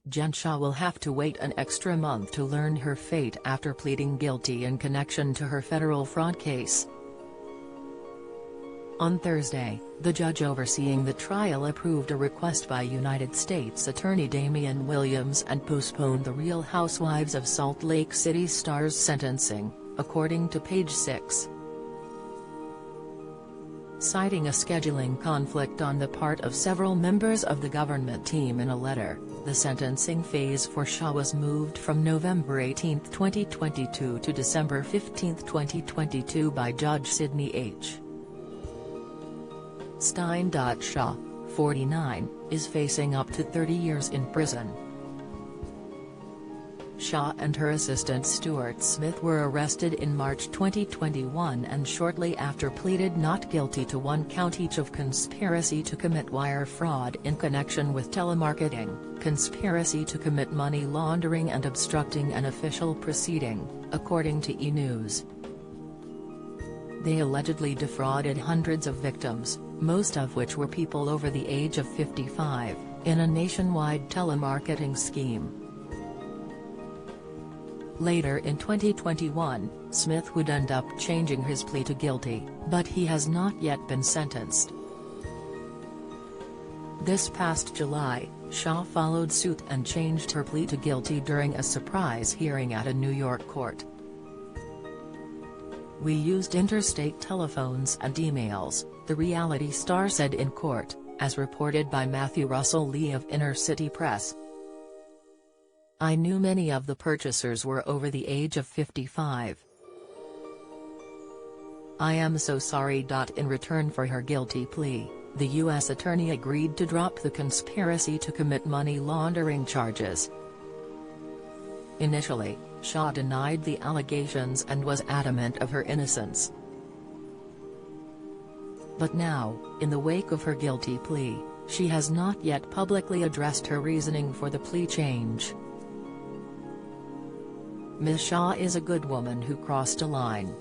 Jen Shah will have to wait an extra month to learn her fate after pleading guilty in connection to her federal fraud case. On Thursday, the judge overseeing the trial approved a request by United States Attorney Damian Williams and postponed the Real Housewives of Salt Lake City star's sentencing, according to Page 6. Citing a scheduling conflict on the part of several members of the government team in a letter, the sentencing phase for Shah was moved from November 18, 2022 to December 15, 2022 by Judge Sidney H. Stein. Shah, 49, is facing up to 30 years in prison. Shah and her assistant Stuart Smith were arrested in March 2021 and shortly after pleaded not guilty to 1 count each of conspiracy to commit wire fraud in connection with telemarketing, conspiracy to commit money laundering and obstructing an official proceeding, according to E! News. They allegedly defrauded hundreds of victims, most of which were people over the age of 55, in a nationwide telemarketing scheme. Later in 2021, Smith would end up changing his plea to guilty, but he has not yet been sentenced. This past July, Shah followed suit and changed her plea to guilty during a surprise hearing at a New York court. "We used interstate telephones and emails," the reality star said in court, as reported by Matthew Russell Lee of Inner City Press. "I knew many of the purchasers were over the age of 55. I am so sorry." In return for her guilty plea, the U.S. attorney agreed to drop the conspiracy to commit money laundering charges. Initially, Shah denied the allegations and was adamant of her innocence. But now, in the wake of her guilty plea, she has not yet publicly addressed her reasoning for the plea change. "Ms. Shah is a good woman who crossed a line.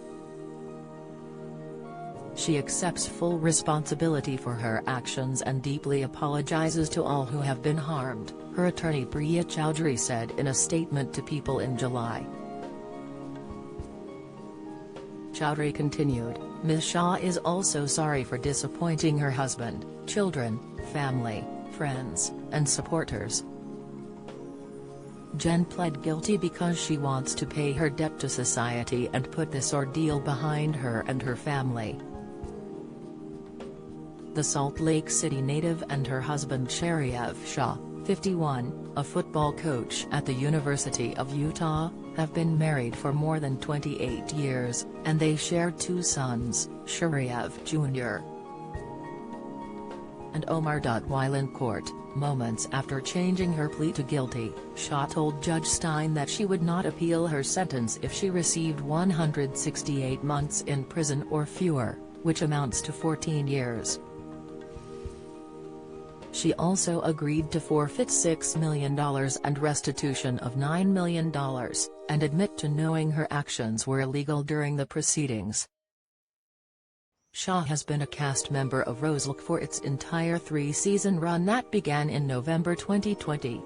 She accepts full responsibility for her actions and deeply apologizes to all who have been harmed," her attorney Priya Chowdhury said in a statement to People in July. Chowdhury continued, "Ms. Shah is also sorry for disappointing her husband, children, family, friends, and supporters. Jen pled guilty because she wants to pay her debt to society and put this ordeal behind her and her family." The Salt Lake City native and her husband Shariev Shah, 51, a football coach at the University of Utah, have been married for more than 28 years, and they share 2 sons, Shariev Jr. and Omar. While in court, moments after changing her plea to guilty, Shah told Judge Stein that she would not appeal her sentence if she received 168 months in prison or fewer, which amounts to 14 years. She also agreed to forfeit $6 million and restitution of $9 million, and admit to knowing her actions were illegal during the proceedings. Shah has been a cast member of Roselook for its entire 3-season run that began in November 2020.